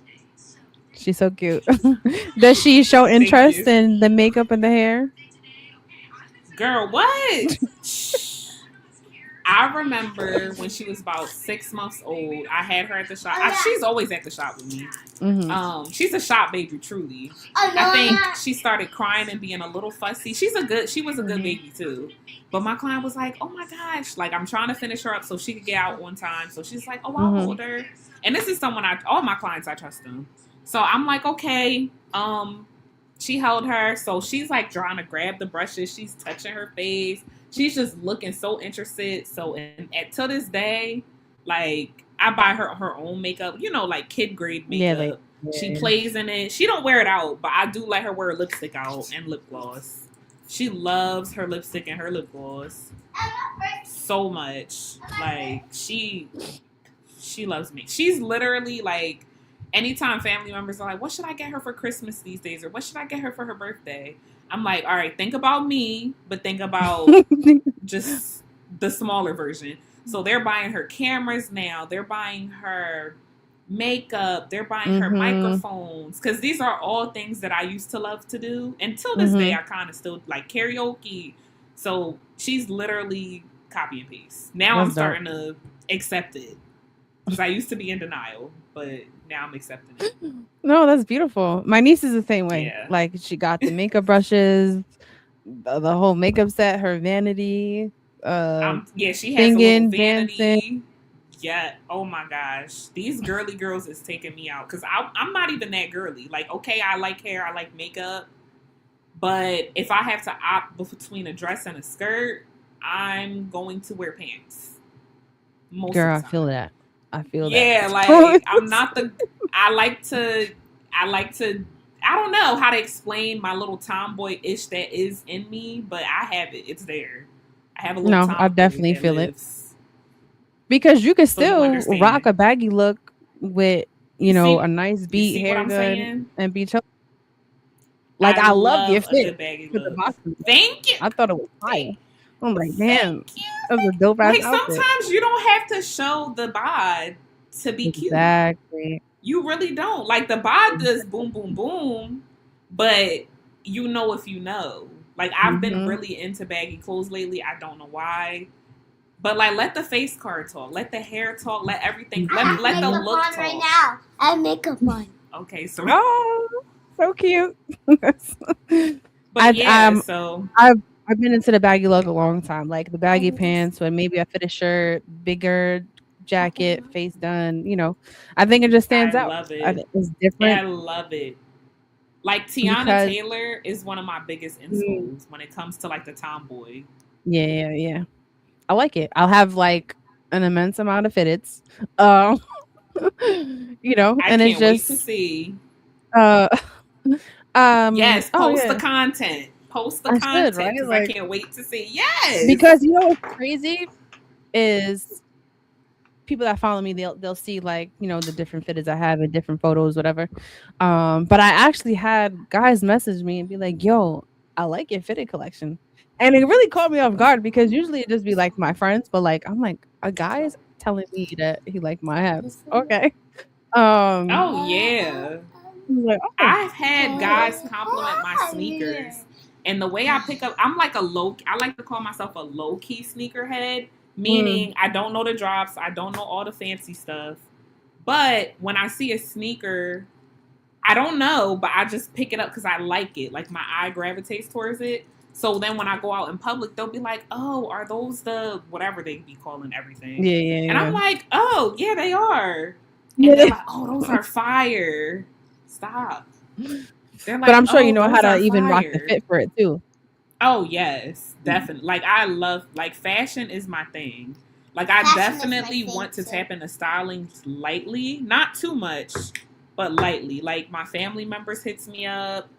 She's so cute. Does she show Thank interest you, in the makeup and the hair? girl. What? I remember when she was about 6 months old. I had her at the shop. She's always at the shop with me. Mm-hmm. She's a shop baby, truly. I think she started crying and being a little fussy. She was a good baby too. But my client was like, "Oh my gosh!" Like I'm trying to finish her up so she could get out on time. So she's like, "Oh, I'll hold her." And this is someone all my clients I trust them. So I'm like, okay. She held her, so she's like trying to grab the brushes. She's touching her face. She's just looking so interested. So till this day, like I buy her her own makeup, like kid grade makeup. Yeah, She plays in it. She don't wear it out, but I do let her wear lipstick out and lip gloss. She loves her lipstick and her lip gloss so much. Like she loves me. She's literally like, anytime family members are like, what should I get her for Christmas these days? Or what should I get her for her birthday? I'm like, all right, think about me, but think about just the smaller version. So they're buying her cameras now. They're buying her makeup. They're buying her Mm-hmm. microphones. Because these are all things that I used to love to do. And till this day, Mm-hmm. I kind of still like karaoke. So she's literally copy and paste. Now I'm That's dope. starting to accept it. Because I used to be in denial, but now I'm accepting it. No, that's beautiful. My niece is the same way. Yeah. Like she got the makeup brushes, the whole makeup set, her vanity, Yeah, she has a little singing, dancing. vanity. Yeah. Oh my gosh. These girly girls is taking me out because I'm not even that girly. Like, okay, I like hair, I like makeup. But if I have to opt between a dress and a skirt, I'm going to wear pants. Most Girl, of I the feel time. that. I feel Yeah, that. like I'm not the I like to I don't know how to explain my little tomboy ish that is in me, but I have it. It's there. I have a little No, I tomboy definitely that feel it. lives. Because you could So you still rock understand. a baggy look with, You a see nice you beat see what I'm haircut saying? and be chill. Like I I love your love a fit good baggy for the look. boxing. Thank you. I thought it was fire. Thank, I'm like, damn, thank you. that was a dope ass Like outfit. sometimes you don't have to show the bod to be cute. Exactly. You really don't. Like the bod does boom boom boom, but you know if you know. Like I've been Mm-hmm. really into baggy clothes lately. I don't know why. But like let the face card talk. Let the hair talk. Let everything I have let the makeup look on talk. right now. I have makeup on. Okay, so Oh, so cute. but I've yeah, so I've I've been into the baggy look a long time. Like the baggy pants with maybe a fitted shirt, bigger jacket, face done. I think it just I stands out. love I it. think it's I different love it. Like Tiana because Taylor is one of my biggest mm, instos when it comes to like the tomboy. yeah, yeah, yeah. I like it. I'll have like an immense amount of fitteds. Um, I and it's can't wait to just see. uh Yes, oh post the yeah, content. Post the I should, content right? because I Like can't wait to see. Yes. because what's crazy is people that follow me, they'll see like, the different fitteds I have in different photos, whatever. But I actually had guys message me and be like, yo, I like your fitted collection. And it really caught me off guard because usually it just be like my friends, but like I'm like, a guy's telling me that he like my abs. Okay. Um Oh yeah. I'm like, oh, I've had guys compliment my sneakers. And the way I pick up, I like to call myself a low key sneakerhead, mm, meaning I don't know the drops, I don't know all the fancy stuff. But when I see a sneaker, I don't know, but I just pick it up because I like it. Like my eye gravitates towards it. So then when I go out in public, they'll be like, "Oh, are those the whatever they be calling everything?" yeah, yeah, And I'm yeah. like, "Oh, yeah, they are." And they're Yeah. like, "Oh, those are fire." Stop. They're But like, I'm sure you "Oh, know how those to are even rock the fire." fit for it too. Oh yes, definitely. Like I love like fashion is my thing. Like I Fashion is my definitely thing, want to too. tap into styling lightly, not too much, but lightly. Like my family members hits me up.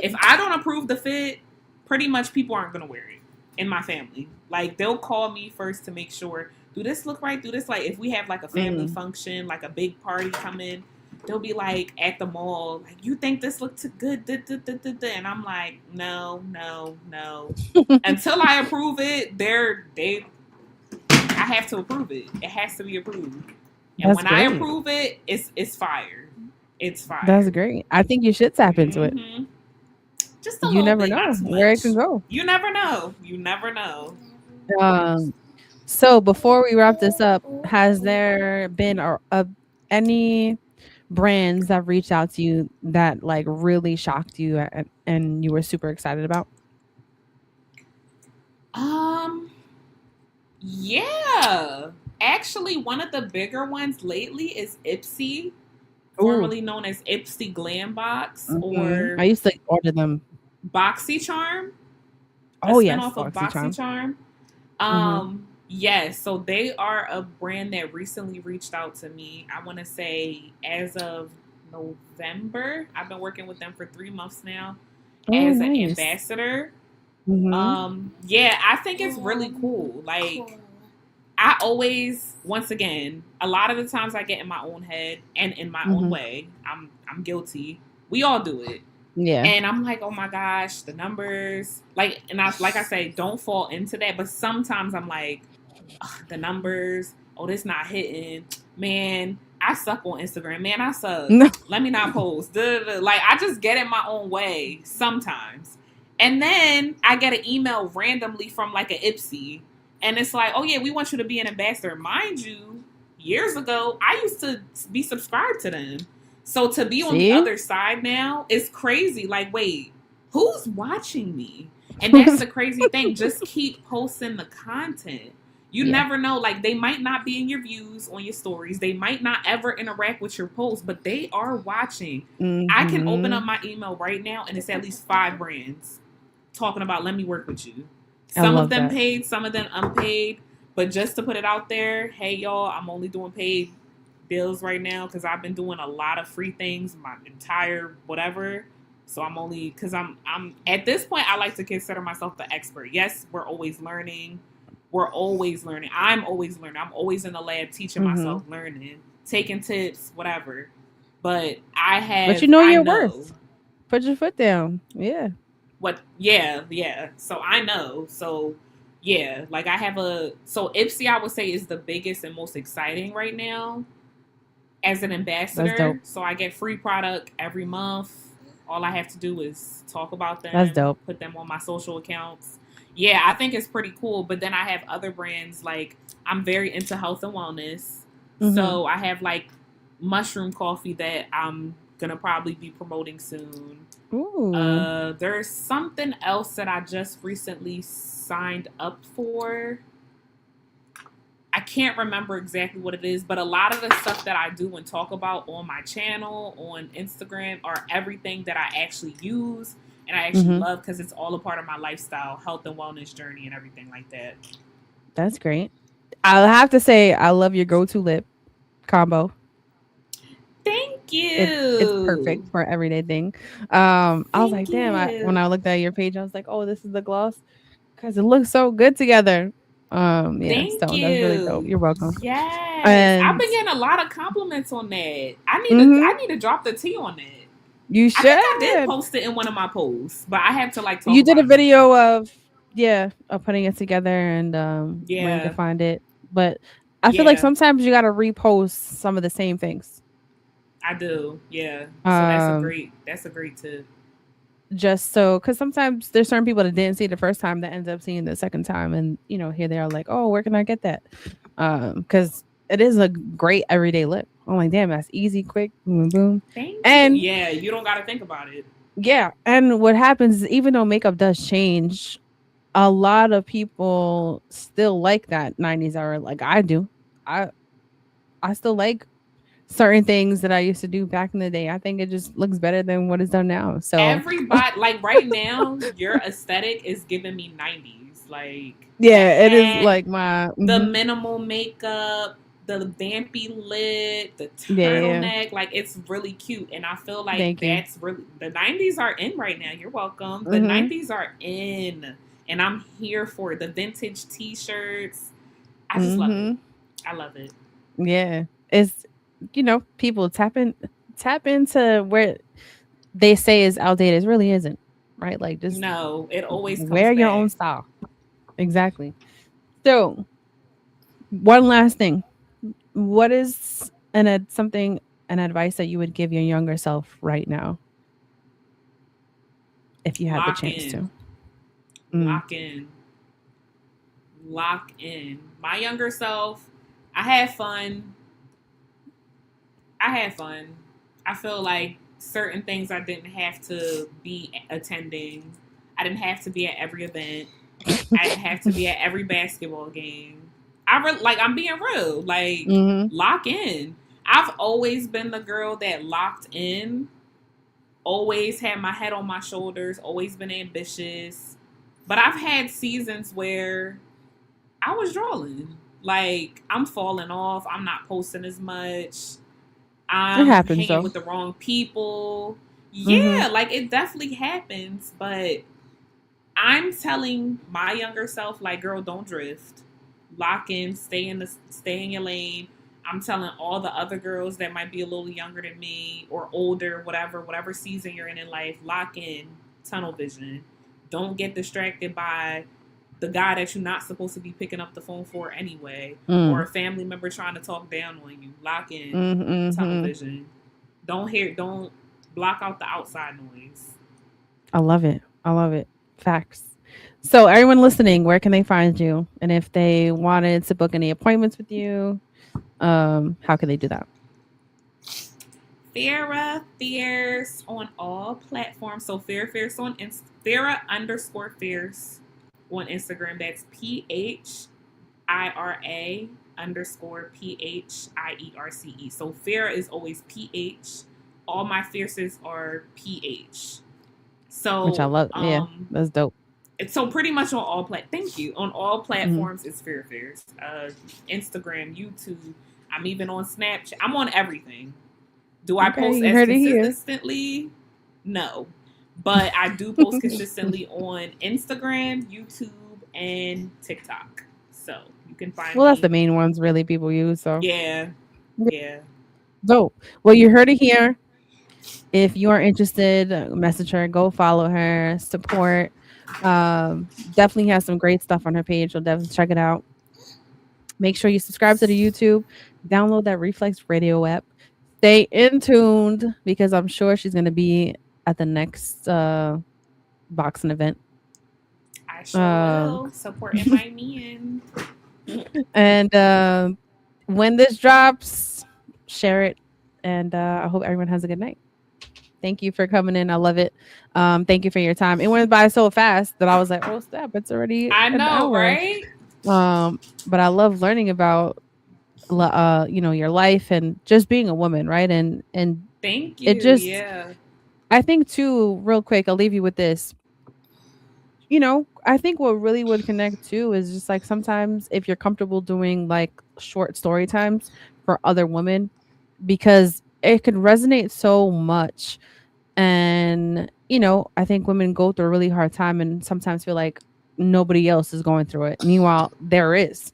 If Mhm. I don't approve the fit, pretty much people aren't gonna wear it in my family. Like they'll call me first to make sure. Do this look right? Do this like if we have like a family Mm. function, like a big party coming, they'll be like at the mall, like you think this looked good, and I'm like, no, no, no. Until I approve it, I have to approve it. It has to be approved. And That's when I great. approve it, it's fire. It's That's fire. great. I think you should tap into it. hmm Just a You little never bit, not know too where it much. can go. You never know. You never know. Um, so before we wrap this up, has there been any brands that reached out to you that like really shocked you and you were super excited about? Um, yeah. Actually, one of the bigger ones lately is Ipsy, Ooh, formerly known as Ipsy Glam Box I or used to order them. BoxyCharm, a Oh yes, spinoff of BoxyCharm. BoxyCharm. Mm-hmm. Yes, so they are a brand that recently reached out to me. I want to say as of November. I've been working with them for 3 months now Oh, as an nice. ambassador. Mm-hmm. Yeah, I think it's really cool. Like I always, once again, a lot of the times I get in my own head and in my own Mm-hmm. way. I'm guilty. We all do it. Yeah. And I'm like, oh my gosh, the numbers. Like, and I say, don't fall into that. But sometimes I'm like, the numbers. Oh, this not hitting. Man, I suck on Instagram. Man, I suck. No. Let me not post. Duh, duh, duh. Like, I just get in my own way sometimes. And then I get an email randomly from like an Ipsy. And it's like, oh yeah, we want you to be an ambassador. Mind you, years ago, I used to be subscribed to them. So to be on the See? other side now is crazy. Like, wait, who's watching me? And that's the crazy thing. Just keep posting the content. You Yeah. never know. Like, they might not be in your views on your stories. They might not ever interact with your posts, but they are watching. I can open up Mhm. my email right now and it's at least 5 brands talking about, let me work with you. I Some of love them that. paid, some of them unpaid. But just to put it out there, hey, y'all, I'm only doing paid deals right now because I've been doing a lot of free things my entire whatever. So I'm only because I'm at this point I like to consider myself the expert. Yes, we're always learning. We're always learning. I'm always learning. I'm always in the lab teaching Mhm. myself, learning, taking tips, whatever. But But you know I your know worth. Put your foot down. Yeah. what, yeah. So I know. So yeah, like I have so Ipsy I would say is the biggest and most exciting right now as an That's dope. ambassador. So I get free product every month. All I have to do is talk about That's them, dope. put them on my social accounts. Yeah, I think it's pretty cool. But then I have other brands like I'm very into health and wellness. Mhm. So I have like mushroom coffee that I'm gonna probably be promoting soon. Ooh. There's something else that I just recently signed up for. I can't remember exactly what it is, but a lot of the stuff that I do and talk about on my channel, on Instagram, are everything that I actually use and I actually Mhm. love because it's all a part of my lifestyle, health and wellness journey, and everything like that. That's great. I'll have to say I love your go-to lip combo. Thank It's you. perfect for everyday thing. I was Thank like, damn, when you. I looked at your page, I was like, oh, this is the gloss because it looks so good together. Yeah, Thank so that's really dope. you. You're welcome. Yes. I've And been getting a lot of compliments on that. I mhm, need to drop the T on that. you I think I did should. post it in one of my posts, but I have to like talk You did a about it more. video of of putting it together and where you can Yeah. find it. But I feel like Yeah. sometimes you gotta repost some of the same things. I do. Yeah. So Um, that's a great tip. just so because sometimes there's certain people that didn't see it the first time that ends up seeing it the second time, and here they are like, oh, where can I get that? Because it is a great everyday lip. I'm like, damn, that's easy, quick, boom, boom, Thank you. and Yeah, you don't gotta think about it. yeah. And what happens is even though makeup does change, a lot of people still like that 90s era like I do. I I still like certain things that I used to do back in the day. I think it just looks better than what is done now. So, Everybody like right now, your aesthetic is giving me 90s. Like the yeah, it is hat, like my the minimal makeup, the vampy lip, the yeah, yeah. turtleneck. Like it's really cute. And I feel like Thank you. that's really the 90s are in right now. You're welcome. The Mhm. 90s are in. And I'm here for it. The vintage t-shirts. I just love it. Mhm. I love it. Yeah. It's people tap into where they say is outdated. It really isn't. Right? Like just No, it always comes wear your own back. style. Exactly. So, one last thing. What is an advice that you would give your younger self right now if you had the Lock chance in. to? Mm. Lock in. Lock in. My younger self, I had fun. I had fun. I feel like certain things I didn't have to be attending. I didn't have to be at every event. I didn't have to be at every basketball game. Like I'm being real. Like Mhm. lock in. I've always been the girl that locked in. Always had my head on my shoulders. Always been ambitious. But I've had seasons where I was drawing. Like I'm falling off. I'm not posting as much. It I'm happens hanging though. with the wrong people. Mhm. Yeah, like it definitely happens, but I'm telling my younger self, like, girl, don't drift. Lock in, stay in your lane. I'm telling all the other girls that might be a little younger than me or older, whatever season you're in life, lock in, tunnel vision. Don't get distracted by the guy that you're not supposed to be picking up the phone for anyway, or Mm. a family member trying to talk down on you. Lock in Mm-hmm. tunnel vision. Don't block out the outside noise. I love it. I love it. Facts. So, everyone listening, where can they find you? And if they wanted to book any appointments with you, how can they do that? Phira Phierce on all platforms. So Phira Phierce on Phira_Phierce on Instagram. That's PHIRA_PHIERCE. So Phira is always PH. All my Fierces are PH. Which I So love. Yeah, that's dope. so pretty much on all thank you, on all Mm-hmm. platforms it's Phira Phierce. Instagram, YouTube. I'm even on Snapchat. I'm on everything. Do I Okay, post you as heard it here. consistently? No. But I do post consistently on Instagram, YouTube, and TikTok. So you can find Well, that's me. the main ones really people use. So, Yeah. dope. Well, you heard it here. If you are interested, message her, go follow her, support. Definitely has some great stuff on her page. You'll definitely check it out. Make sure you subscribe to the YouTube, download that Reflex Radio app. Stay in tuned because I'm sure she's going to be at the next boxing event. I sure will. Supporting my man. And when this drops, share it. And I hope everyone has a good night. Thank you for coming in. I love it. Thank you for your time. It went by so fast that I was like, oh, snap, it's already I an know, hour. right? But I love learning about your life and just being a woman, right? And Thank you. it just, Yeah. I think too, real quick, I'll leave you with this. I think what really would connect too is just like sometimes if you're comfortable doing like short story times for other women, because it can resonate so much. And I think women go through a really hard time and sometimes feel like nobody else is going through it. Meanwhile, there is.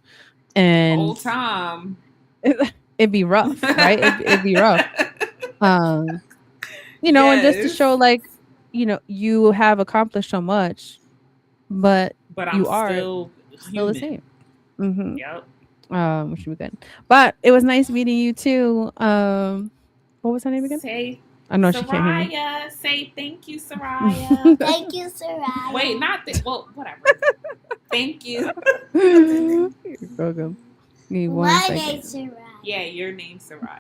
And Whole time. it'd be rough, right? It'd be rough. And just to Yes. show like, you have accomplished so much, but I'm you are still the human. same. Mm-hmm. Yep. Which would be good. But it was nice meeting you too. What was her name again? Say I know she can't hear me. Soraya. Say thank you, Soraya. Thank you, Soraya. Wait, not well, whatever. Thank you. You're welcome. Give me one My second. name's Soraya. Yeah, your name's Soraya.